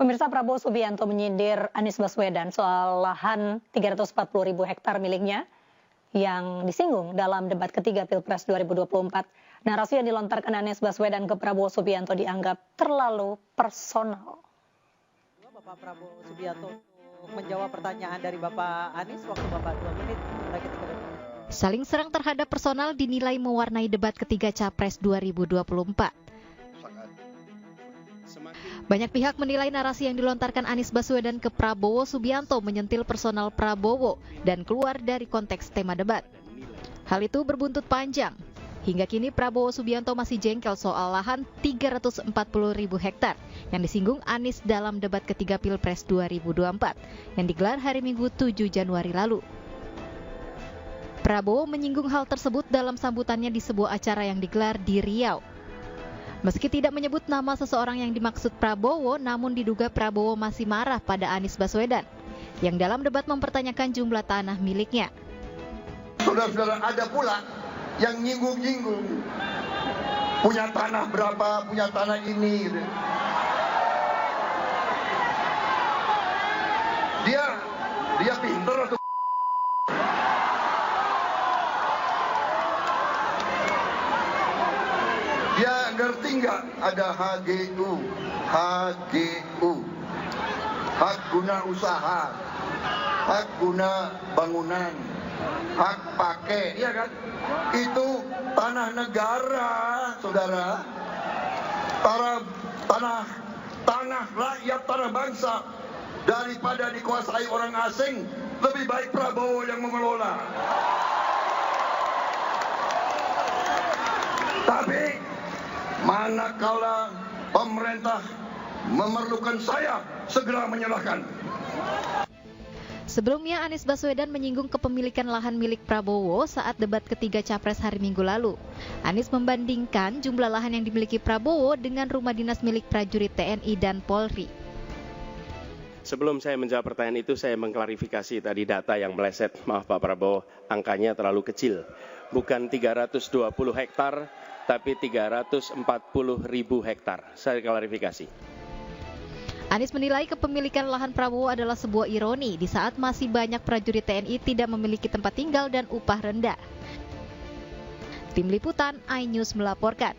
Pemirsa, Prabowo Subianto menyindir Anies Baswedan soal lahan 340.000 hektar miliknya yang disinggung dalam debat ketiga Pilpres 2024. Narasi yang dilontarkan Anies Baswedan ke Prabowo Subianto dianggap terlalu personal. Bapak Prabowo Subianto menjawab pertanyaan dari Bapak Anies, waktu Bapak 2 menit. Saling serang terhadap personal dinilai mewarnai debat ketiga Capres 2024. Banyak pihak menilai narasi yang dilontarkan Anies Baswedan ke Prabowo Subianto menyentil personal Prabowo dan keluar dari konteks tema debat. Hal itu berbuntut panjang. Hingga kini Prabowo Subianto masih jengkel soal lahan 340.000 hektar yang disinggung Anies dalam debat ketiga Pilpres 2024 yang digelar hari Minggu 7 Januari lalu. Prabowo menyinggung hal tersebut dalam sambutannya di sebuah acara yang digelar di Riau. Meski tidak menyebut nama seseorang yang dimaksud Prabowo, namun diduga Prabowo masih marah pada Anies Baswedan yang dalam debat mempertanyakan jumlah tanah miliknya. Saudara-saudara, ada pula yang nyinggung-nyinggung. Punya tanah berapa, punya tanah ini. Dia pinter atau dia ngerti nggak ada HGU, hak guna usaha, hak guna bangunan, hak pakai, ya kan? Itu tanah negara, saudara. Tanah rakyat, tanah bangsa. Daripada dikuasai orang asing, lebih baik Prabowo yang mengelola. Tapi manakala pemerintah memerlukan saya, segera menyerahkan. Sebelumnya Anies Baswedan menyinggung kepemilikan lahan milik Prabowo saat debat ketiga Capres hari Minggu lalu. Anies membandingkan jumlah lahan yang dimiliki Prabowo dengan rumah dinas milik prajurit TNI dan Polri. Sebelum saya menjawab pertanyaan itu, saya mengklarifikasi tadi data yang meleset. Maaf Pak Prabowo, angkanya terlalu kecil. Bukan 320 hektar, tapi 340.000 hektar. Saya klarifikasi. Anies menilai kepemilikan lahan Prabowo adalah sebuah ironi di saat masih banyak prajurit TNI tidak memiliki tempat tinggal dan upah rendah. Tim Liputan iNews melaporkan.